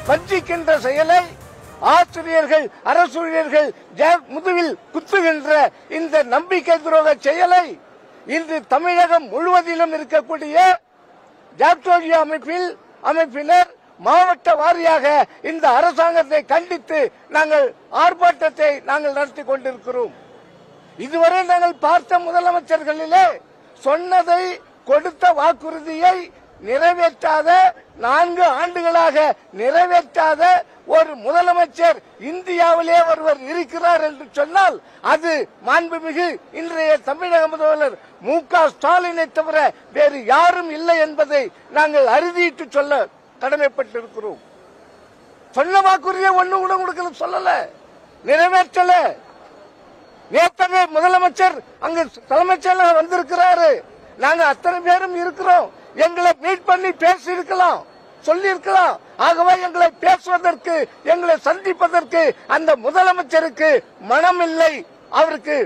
வஞ்சிக்கின்ற செயலை, ஆசிரியர்கள் அரசு ஊழியர்கள் முதுகில் குத்துகின்ற இந்த நம்பிக்கை துரோக செயலை இன்று தமிழகம் முழுவதிலும் இருக்கக்கூடிய ஜாக்டோஜியா அமைப்பினர் மாவட்ட வாரியாக இந்த அரசாங்கத்தை கண்டித்து நாங்கள் ஆர்ப்பாட்டத்தை நடத்தி கொண்டிருக்கிறோம். இதுவரை நாங்கள் பார்த்த முதலமைச்சர்களிலே சொன்னதை, கொடுத்த வாக்குறுதியை நிறைவேற்றாத, 4 ஆண்டுகளாக நிறைவேற்றாத ஒரு முதலமைச்சர் இந்தியாவிலே ஒருவர் இருக்கிறார் என்று சொன்னால் அது மாண்புமிகு இன்றைய தமிழக முதல்வர் மு.க. ஸ்டாலினை தவிர வேறு யாரும் இல்லை என்பதை நாங்கள் அறுதியிட்டு சொல்ல கடமைப்பட்டிருக்கிறோம். சொன்ன வாக்குறுதியை ஒண்ணு கூட கொடுக்கல, சொல்லல, நிறைவேற்றல. நேற்று முதலமைச்சர் அங்கு தலைமைச் செயலகம் வந்திருக்கிறாரு. நாங்க அத்தனை பேரும் இருக்கிறோம். எங்களை மீட் பண்ணி பேசி இருக்கலாம், சொல்லி இருக்கலாம். ஆகவே எங்களை பேசுவதற்கு, எங்களை சந்திப்பதற்கு அந்த முதலமைச்சருக்கு மனம் இல்லை. அவருக்கு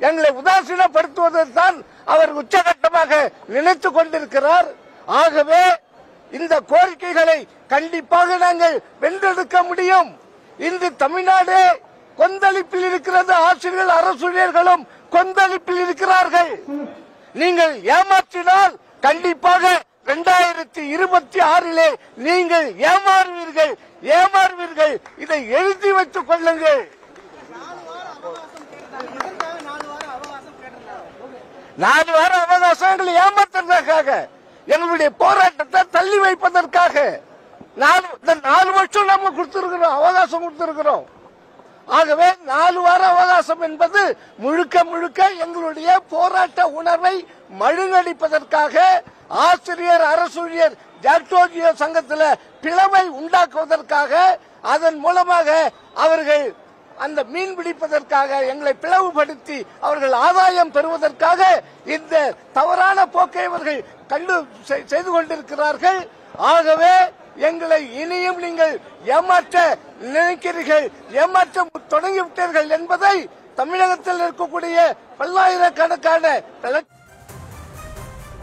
எங்களை உதாசீனப்படுத்துவதில் தான் அவர் உச்சகட்டமாக நினைத்துக் கொண்டிருக்கிறார். ஆகவே இந்த கோரிக்கைகளை கண்டிப்பாக நாங்கள் வென்றெடுக்க முடியும். இன்று தமிழ்நாடு கொந்தளிப்பில் இருக்கிறது. ஆசிரியர்கள் அரசு ஊழியர்களும் கொந்தளிப்பில் இருக்கிறார்கள். நீங்கள் ஏமாற்றினால் கண்டிப்பாக 2026 நீங்கள் ஏமாறுவீர்கள். இதை எழுதி வைத்துக் கொள்ளுங்கள். 4 வார அவகாசம் ஏமாற்றுவதற்காக, எங்களுடைய போராட்டத்தை தள்ளி வைப்பதற்காக 4 வருஷம் நம்ம கொடுத்திருக்கிறோம், அவகாசம் கொடுத்திருக்கிறோம். ஆகவே 4 வார அவகாசம் என்பது முழுக்க எங்களுடைய போராட்ட உணர்வை மழுங்கடிப்பதற்காக, ஆசிரியர் அரசு ஊழியர் ஜாக்டோஜியோ சங்கத்தில் பிளவை உண்டாக்குவதற்காக, அதன் மூலமாக அவர்கள் அந்த மீன் பிடிப்பதற்காக எங்களை பிளவுபடுத்தி அவர்கள் ஆதாயம் பெறுவதற்காக இந்த தவறான போக்கை அவர்கள் செய்து கொண்டிருக்கிறார்கள். ஆகவே எங்களை இனியும் நீங்கள் ஏமாற்ற நினைக்கிறீர்கள், ஏமாற்ற தொடங்கிவிட்டீர்கள் என்பதை தமிழகத்தில் இருக்கக்கூடிய பல்லாயிரக்கணக்கான